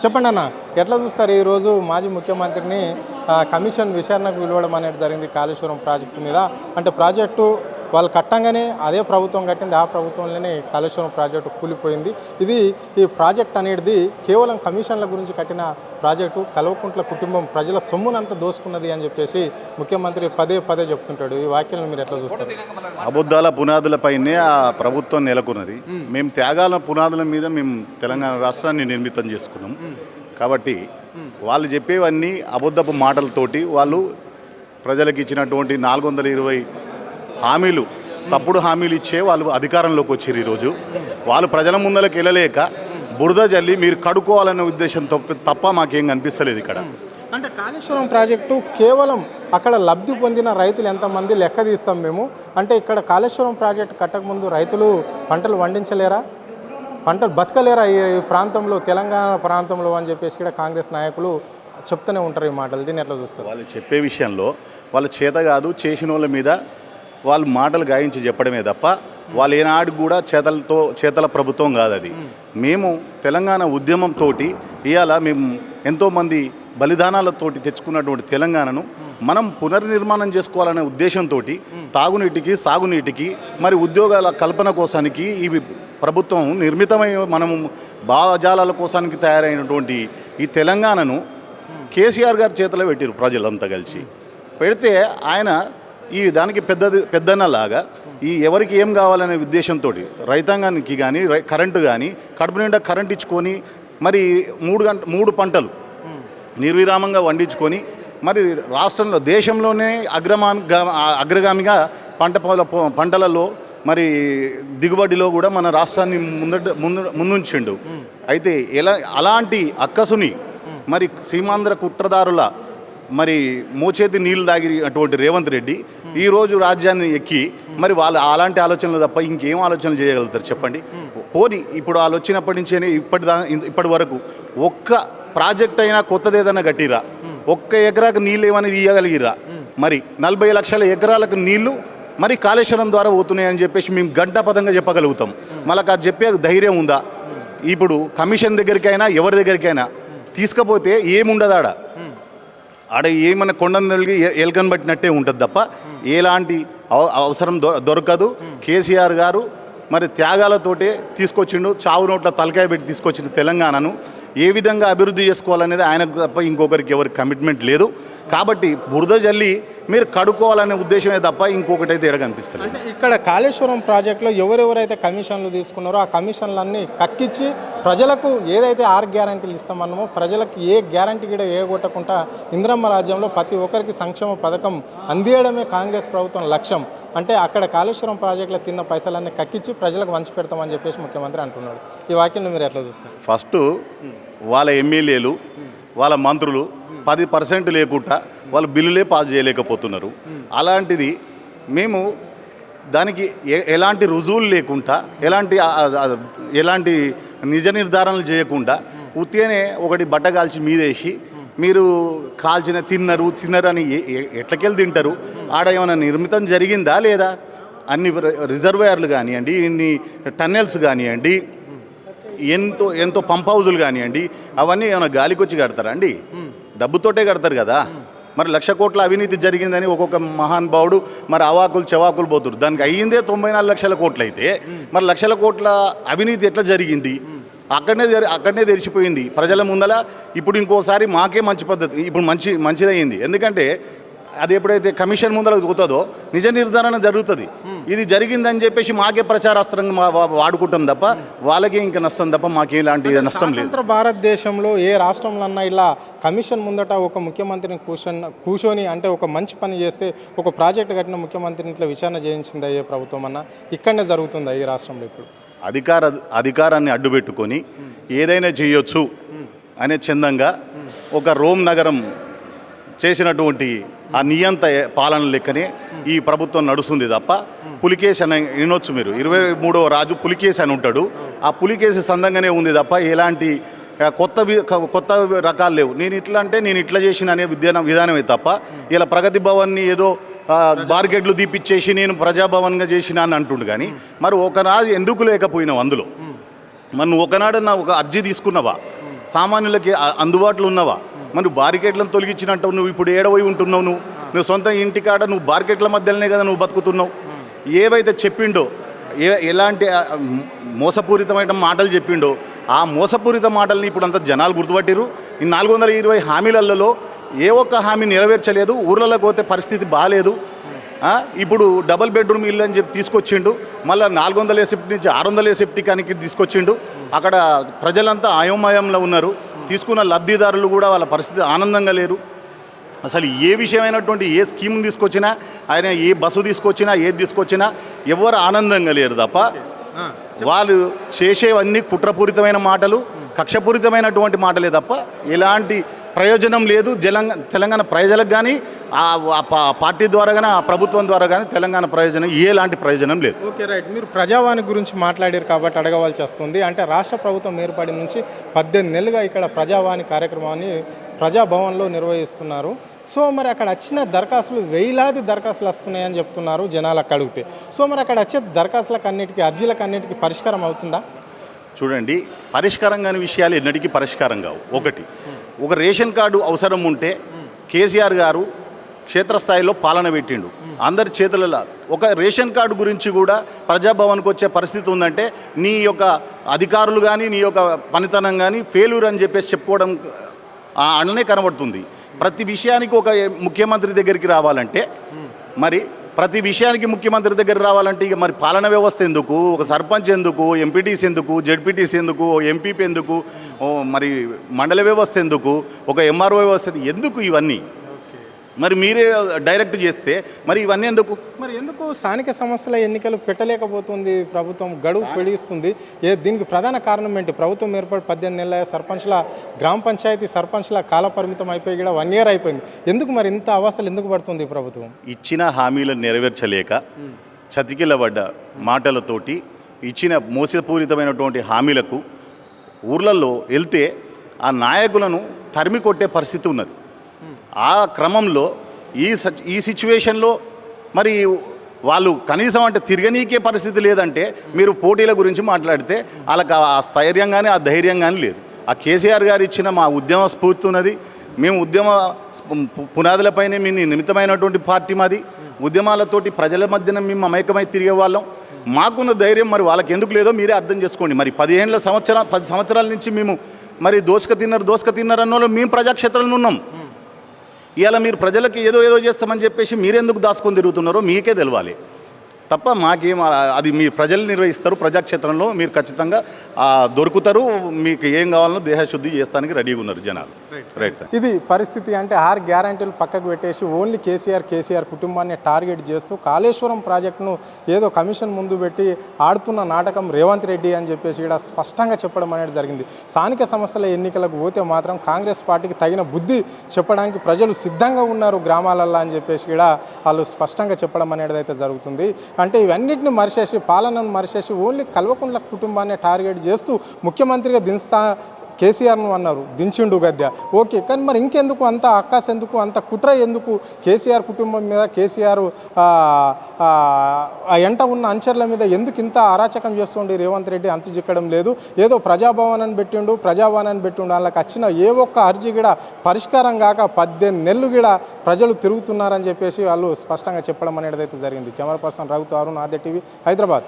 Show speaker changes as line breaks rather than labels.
చెప్పండి అన్న, ఎట్లా చూస్తారు ఈరోజు మాజీ ముఖ్యమంత్రిని కమిషన్ విచారణకు పిలవడం అనేది జరిగింది కాళేశ్వరం ప్రాజెక్టు మీద? అంటే ప్రాజెక్టు వాళ్ళు కట్టంగానే అదే ప్రభుత్వం కట్టింది, ఆ ప్రభుత్వంలోనే కాళేశ్వరం ప్రాజెక్టు కూలిపోయింది. ఈ ప్రాజెక్ట్ అనేది కేవలం కమిషన్ల గురించి కట్టిన ప్రాజెక్టు, కల్వకుంట్ల కుటుంబం ప్రజల సొమ్మునంతా దోసుకున్నది అని చెప్పేసి ముఖ్యమంత్రి పదే పదే చెప్తుంటాడు. ఈ వాక్యాలను మీరు ఎట్లా చూస్తారు?
అబద్ధాల పునాదులపైనే ఆ ప్రభుత్వం నెలకొన్నది. మేము త్యాగాల పునాదుల మీద మేము తెలంగాణ రాష్ట్రాన్ని నిర్మితం చేసుకున్నాం. కాబట్టి వాళ్ళు చెప్పేవన్నీ అబద్ధపు మాటలతోటి వాళ్ళు ప్రజలకు ఇచ్చినటువంటి 420 హామీలు, తప్పుడు హామీలు ఇచ్చే వాళ్ళు అధికారంలోకి వచ్చారు. ఈరోజు వాళ్ళు ప్రజల ముందరకు వెళ్ళలేక బురద జల్లి మీరు కడుక్కోవాలనే ఉద్దేశం తప్ప మాకేం కనిపిస్తలేదు ఇక్కడ.
అంటే కాళేశ్వరం ప్రాజెక్టు కేవలం అక్కడ లబ్ధి పొందిన రైతులు ఎంతమంది లెక్క తీస్తాం మేము. అంటే ఇక్కడ కాళేశ్వరం ప్రాజెక్టు కట్టకముందు రైతులు పంటలు పండించలేరా, పంటలు బతకలేరా ఈ ప్రాంతంలో, తెలంగాణ ప్రాంతంలో అని చెప్పేసి కూడా కాంగ్రెస్ నాయకులు చెప్తూనే ఉంటారు ఈ మాటలు. దీన్ని ఎట్లా చూస్తారు?
వాళ్ళు చెప్పే విషయంలో వాళ్ళ చేత కాదు, చేసిన వాళ్ళ మీద వాళ్ళు మాటలు గాయించి చెప్పడమే తప్ప వాళ్ళు ఏనాడు కూడా చేతల ప్రభుత్వం కాదు అది. మేము తెలంగాణ ఉద్యమంతో ఇవాళ మేము ఎంతోమంది బలిదానాలతోటి తెచ్చుకున్నటువంటి తెలంగాణను మనం పునర్నిర్మాణం చేసుకోవాలనే ఉద్దేశంతో తాగునీటికి, సాగునీటికి, మరి ఉద్యోగాల కల్పన కోసానికి ఈ ప్రభుత్వం నిర్మితమై మనము భావజాలాల కోసానికి తయారైనటువంటి ఈ తెలంగాణను కేసీఆర్ గారి చేతిలో పెట్టారు ప్రజలంతా కలిసి. పెడితే ఆయన ఈ దానికి పెద్దన్నలాగా ఈ ఎవరికి ఏం కావాలనే ఉద్దేశంతో రైతాంగానికి కానీ కరెంటు కానీ కడుపు నిండా కరెంట్ ఇచ్చుకొని మరి 3 పంటలు నిర్విరామంగా వండించుకొని మరి రాష్ట్రంలో దేశంలోనే అగ్రగామిగా పంటలలో మరి దిగుబడిలో కూడా మన రాష్ట్రాన్ని ముందుంచిండు. అయితే అలాంటి అక్కసుని మరి సీమాంధ్ర కుట్రదారుల మరి మోచేతి నీళ్ళు తాగి అటువంటి రేవంత్ రెడ్డి ఈరోజు రాజ్యాన్ని ఎక్కి మరి వాళ్ళు అలాంటి ఆలోచనలు తప్ప ఇంకేం ఆలోచనలు చేయగలుగుతారు చెప్పండి? పోనీ ఇప్పుడు వాళ్ళు వచ్చినప్పటి నుంచే ఇప్పటి వరకు ఒక్క ప్రాజెక్ట్ అయినా కొత్తది ఏదైనా కట్టిరా, ఒక్క ఎకరాకు నీళ్ళు ఏమైనా ఇవ్వగలిగిరా? మరి 40 లక్షల ఎకరాలకు నీళ్లు మరి కాళేశ్వరం ద్వారా పోతున్నాయని చెప్పేసి మేము గంటాపదంగా చెప్పగలుగుతాం. మళ్ళీ అది చెప్పే ధైర్యం ఉందా? ఇప్పుడు కమిషన్ దగ్గరికైనా ఎవరి దగ్గరికైనా తీసుకపోతే ఏముండదు ఆడ ఏమైనా కొండను తొలిగి ఎలుకను పట్టినట్టే ఉంటుంది తప్ప ఎలాంటి అవసరం దొరకదు. కేసీఆర్ గారు మరి త్యాగాలతోటే తీసుకొచ్చిండు, చావు నోట్ల తలకాయ పెట్టి తీసుకొచ్చిన తెలంగాణను ఏ విధంగా అభివృద్ధి చేసుకోవాలనేది ఆయనకు తప్ప ఇంకొకరికి ఎవరికి కమిట్మెంట్ లేదు. కాబట్టి బురద జల్లి మీరు కడుక్కోవాలనే ఉద్దేశమే తప్ప ఇంకొకటైతే ఎడ కనిపిస్తుంది.
అంటే ఇక్కడ కాళేశ్వరం ప్రాజెక్టులో ఎవరెవరైతే కమిషన్లు తీసుకున్నారో ఆ కమిషన్లన్నీ కక్కించి ప్రజలకు ఏదైతే 6 గ్యారంటీలు ఇస్తామన్నామో ప్రజలకు ఏ గ్యారంటీ కూడా కొట్టకుండా ఇందిరమ్మ రాజ్యంలో ప్రతి ఒక్కరికి సంక్షేమ పథకం అందియడమే కాంగ్రెస్ ప్రభుత్వం లక్ష్యం. అంటే అక్కడ కాళేశ్వరం ప్రాజెక్టులో తిన్న పైసలన్నీ కక్కించి ప్రజలకు వంచి పెడతామని చెప్పేసి ముఖ్యమంత్రి అంటున్నాడు. ఈ వాక్యం మీరు ఎట్లా చూస్తారు?
ఫస్ట్ వాళ్ళ ఎమ్మెల్యేలు, వాళ్ళ మంత్రులు 10% లేకుండా వాళ్ళు బిల్లులే పాస్ చేయలేకపోతున్నారు. అలాంటిది మేము దానికి ఎలాంటి రుజువులు లేకుండా ఎలాంటి నిజ నిర్ధారణలు చేయకుండా ఉత్తిగానే ఒకటి బట్ట కాల్చి మీదేసి మీరు కాల్చిన తిన్నరు అని ఎట్లకెళ్ళి తింటారు? ఆడ ఏమైనా నిర్మితం జరిగిందా లేదా? అన్ని రిజర్వాయర్లు కానివ్వండి, ఇన్ని టన్నెల్స్ కానివ్వండి, ఎంతో పంప్ హౌజులు కానివ్వండి, అవన్నీ ఏమైనా గాలికొచ్చి కడతారా అండి? డబ్బుతోటే కడతారు కదా. మరి 1,00,000 కోట్ల అవినీతి జరిగిందని ఒక్కొక్క మహానుభావుడు మరి అవాకులు చెవాకులు పోతురు. దానికి అయ్యిందే 94 లక్షల కోట్లు అయితే మరి 1,00,000 కోట్ల అవినీతి ఎట్లా జరిగింది? అక్కడనే తెరిచిపోయింది ప్రజల ముందల. ఇప్పుడు ఇంకోసారి మాకే మంచి పద్ధతి, ఇప్పుడు మంచిదయ్యింది. ఎందుకంటే అది ఎప్పుడైతే కమిషన్ ముందర పోతుందో నిజ నిర్ధారణ జరుగుతుంది. ఇది జరిగిందని చెప్పేసి మాకే ప్రచారాస్త్రంగా వాడుకుంటాం తప్ప వాళ్ళకే ఇంకా నష్టం తప్ప మాకేలాంటి నష్టం లేదు.
స్వతంత్ర భారతదేశంలో ఏ రాష్ట్రంలో అన్నా ఇలా కమిషన్ ముందట ఒక ముఖ్యమంత్రిని కూర్చొని అంటే ఒక మంచి పని చేస్తే ఒక ప్రాజెక్టు కట్టిన ముఖ్యమంత్రిని ఇట్లా విచారణ చేయించిందా ఏ ప్రభుత్వం అన్నా? ఇక్కడనే జరుగుతుందా ఈ రాష్ట్రంలో? ఇప్పుడు
అధికారాన్ని అడ్డుపెట్టుకొని ఏదైనా చేయొచ్చు అనే చందంగా ఒక రోమ్ నగరం చేసినటువంటి ఆ నియంత పాలన లెక్కనే ఈ ప్రభుత్వం నడుస్తుంది తప్ప పులికేసి అని వినొచ్చు మీరు. 23వ రాజు పులికేసి అని ఉంటాడు. ఆ పులికేసి సందంగానే ఉంది తప్ప ఎలాంటి కొత్త రకాలు లేవు. నేను ఇట్లా చేసిన అనే విధానమే తప్ప ఇలా ప్రగతి భవన్ని ఏదో బార్గెట్లు తీపిచ్చేసి నేను ప్రజాభవన్గా చేసిన అని అంటుండు. కానీ మరి ఒకనాడు ఎందుకు లేకపోయినావు అందులో? మరి నువ్వు ఒకనాడన్నా ఒక అర్జీ తీసుకున్నావా? సామాన్యులకి అందుబాటులో ఉన్నవా? మరి బారికేట్లను తొలగించినట్టు నువ్వు ఇప్పుడు ఏడవై ఉంటున్నావు, నువ్వు సొంత ఇంటికాడ నువ్వు బారికేట్ల మధ్యలోనే కదా నువ్వు బతుకుతున్నావు. ఏవైతే చెప్పిండో ఎలాంటి మోసపూరితమైన మాటలు చెప్పిండో ఆ మోసపూరిత మాటల్ని ఇప్పుడు అంతా జనాలు గుర్తుపట్టిరు. ఈ 420 హామీలలో ఏ ఒక్క హామీ నెరవేర్చలేదు. ఊర్లలోకి పోతే పరిస్థితి బాగాలేదు. ఇప్పుడు డబుల్ బెడ్రూమ్ ఇల్లు అని చెప్పి తీసుకొచ్చిండు. మళ్ళీ 400 సెప్టిక్ నుంచి 600 సెప్టిక్ అని తీసుకొచ్చిండు. అక్కడ ప్రజలంతా అయోమయంలో ఉన్నారు. తీసుకున్న లబ్ధిదారులు కూడా వాళ్ళ పరిస్థితి ఆనందంగా లేరు. అసలు ఏ విషయమైనటువంటి ఏ స్కీమ్ తీసుకొచ్చినా, ఆయన ఏ బస్సు తీసుకొచ్చినా, ఏది తీసుకొచ్చినా ఎవరు ఆనందంగా లేరు తప్ప వాళ్ళు చేసేవన్నీ కుట్రపూరితమైన మాటలు, కక్షపూరితమైనటువంటి మాటలే తప్ప ఎలాంటి ప్రయోజనం లేదు. తెలంగాణ ప్రజలకు కానీ పార్టీ ద్వారా కానీ ఆ ప్రభుత్వం ద్వారా కానీ తెలంగాణ ప్రయోజనం ఎలాంటి ప్రయోజనం లేదు.
Okay, right. మీరు ప్రజావాణి గురించి మాట్లాడారు కాబట్టి అడగవలసి వస్తుంది. అంటే రాష్ట్ర ప్రభుత్వం ఏర్పడిన నుంచి 18 నెలలుగా ఇక్కడ ప్రజావాణి కార్యక్రమాన్ని ప్రజాభవన్లో నిర్వహిస్తున్నారు. సో మరి అక్కడ వచ్చిన దరఖాస్తులు వేలాది దరఖాస్తులు వస్తున్నాయని చెప్తున్నారు జనాలకు అడిగితే. సో మరి అక్కడ వచ్చే దరఖాస్తులకు అన్నిటికీ, అర్జీలకు అన్నిటికీ పరిష్కారం అవుతుందా?
చూడండి, పరిష్కారం కాని విషయాలు ఎన్నటికీ పరిష్కారం కావు. ఒక రేషన్ కార్డు అవసరం ఉంటే కేసీఆర్ గారు క్షేత్రస్థాయిలో పాలన పెట్టిండు అందరి చేతులలో. ఒక రేషన్ కార్డు గురించి కూడా ప్రజాభవన్కి వచ్చే పరిస్థితి ఉందంటే నీ యొక్క అధికారులు కానీ నీ యొక్క పనితనం కానీ ఫెయిల్యూర్ అని చెప్పేసి చెప్పుకోవడం అన్ననే కనబడుతుంది. ప్రతి విషయానికి ఒక ముఖ్యమంత్రి దగ్గరికి రావాలంటే, మరి ప్రతి విషయానికి ముఖ్యమంత్రి దగ్గర రావాలంటే ఇక మరి పాలన వ్యవస్థ ఎందుకు, ఒక సర్పంచ్ ఎందుకు, ఎంపీటీసీ ఎందుకు, జెడ్పీటీసీ ఎందుకు, ఎంపీపీ ఎందుకు, మరి మండల వ్యవస్థ ఎందుకు, ఒక ఎంఆర్ఓ వ్యవస్థ ఎందుకు ఇవన్నీ? మరి మీరే డైరెక్ట్ చేస్తే మరి ఇవన్నీ ఎందుకు?
మరి ఎందుకు స్థానిక సంస్థల ఎన్నికలు పెట్టలేకపోతుంది ప్రభుత్వం? గడువు పెరిగిస్తుంది. దీనికి ప్రధాన కారణం ఏంటి? ప్రభుత్వం ఏర్పడి 18 నెలల సర్పంచ్ల, గ్రామ పంచాయతీ సర్పంచ్ల కాల పరిమితం అయిపోయి కూడా 1 year అయిపోయింది. ఎందుకు మరి ఇంత అవస్థలు ఎందుకు పడుతుంది ప్రభుత్వం?
ఇచ్చిన హామీలను నెరవేర్చలేక చతికిలబడ్డ మాటలతోటి ఇచ్చిన మోసపూరితమైనటువంటి హామీలకు ఊర్లలో వెళ్తే ఆ నాయకులను తరిమి కొట్టే పరిస్థితి ఉన్నది. ఆ క్రమంలో ఈ సిచ్యువేషన్లో మరి వాళ్ళు కనీసం అంటే తిరగనీకే పరిస్థితి లేదంటే మీరు పోటీల గురించి మాట్లాడితే వాళ్ళకి ఆ స్థైర్యం కానీ ఆ ధైర్యం కానీ లేదు. ఆ కేసీఆర్ గారు ఇచ్చిన మా ఉద్యమ స్ఫూర్తి ఉన్నది. మేము ఉద్యమ పునాదులపైనే మీ నిమిత్తమైనటువంటి పార్టీ మాది. ఉద్యమాలతోటి ప్రజల మధ్యన మేము మమేకమై తిరిగే వాళ్ళం. మాకున్న ధైర్యం మరి వాళ్ళకి ఎందుకు లేదో మీరే అర్థం చేసుకోండి. మరి 10 సంవత్సరాల నుంచి మేము మరి దోసుక తిన్నారు అన్న మేము ప్రజాక్షేత్రంలో ఉన్నాం. ఇవాళ మీరు ప్రజలకి ఏదో చేస్తామని చెప్పేసి మీరెందుకు దాచుకొని తిరుగుతున్నారో మీకే తెలవాలి తప్ప మాకేం. అది మీ ప్రజలు నిర్వహిస్తారు. ప్రజాక్షేత్రంలో మీరు ఖచ్చితంగా దొరుకుతారు. మీకు ఏం కావాలనో దేహశుద్ధి చేస్తానికి రెడీగా ఉన్నారు జనాలు. రైట్ సార్,
ఇది పరిస్థితి. అంటే 6 గ్యారంటీలు పక్కకు పెట్టేసి ఓన్లీ కేసీఆర్ కుటుంబాన్ని టార్గెట్ చేస్తూ కాళేశ్వరం ప్రాజెక్టును ఏదో కమిషన్ ముందు పెట్టి ఆడుతున్న నాటకం రేవంత్ రెడ్డి అని చెప్పేసి ఇక్కడ స్పష్టంగా చెప్పడం అనేది జరిగింది. స్థానిక సంస్థల ఎన్నికలకు పోతే మాత్రం కాంగ్రెస్ పార్టీకి తగిన బుద్ధి చెప్పడానికి ప్రజలు సిద్ధంగా ఉన్నారు గ్రామాలల్లో అని చెప్పేసి కూడా వాళ్ళు స్పష్టంగా చెప్పడం అనేది అయితే జరుగుతుంది. అంటే ఇవన్నిటిని మరిచేసి, పాలనను మరిచేసి ఓన్లీ కల్వకుంట్ల కుటుంబాన్ని టార్గెట్ చేస్తూ ముఖ్యమంత్రిగా కేసీఆర్ను అన్నారు, దించిండు గద్దె. ఓకే, కానీ మరి ఇంకెందుకు అంత అక్కాస్ ఎందుకు, అంత కుట్ర ఎందుకు? కేసీఆర్ కుటుంబం మీద, కేసీఆర్ ఎంట ఉన్న అంచర్ల మీద ఎందుకు ఇంత అరాచకం చేస్తుండే రేవంత్ రెడ్డి? అంతు చిక్కడం లేదు. ఏదో ప్రజాభవనాన్ని పెట్టిండు, వాళ్ళకి వచ్చిన ఏ ఒక్క అర్జీ కూడా పరిష్కారం కాక 18 నెలలు కూడా ప్రజలు తిరుగుతున్నారని చెప్పేసి వాళ్ళు స్పష్టంగా చెప్పడం అనేది అయితే జరిగింది. కెమెరా పర్సన్ రఘుతో అరుణ్, ఆద్య టీవీ, హైదరాబాద్.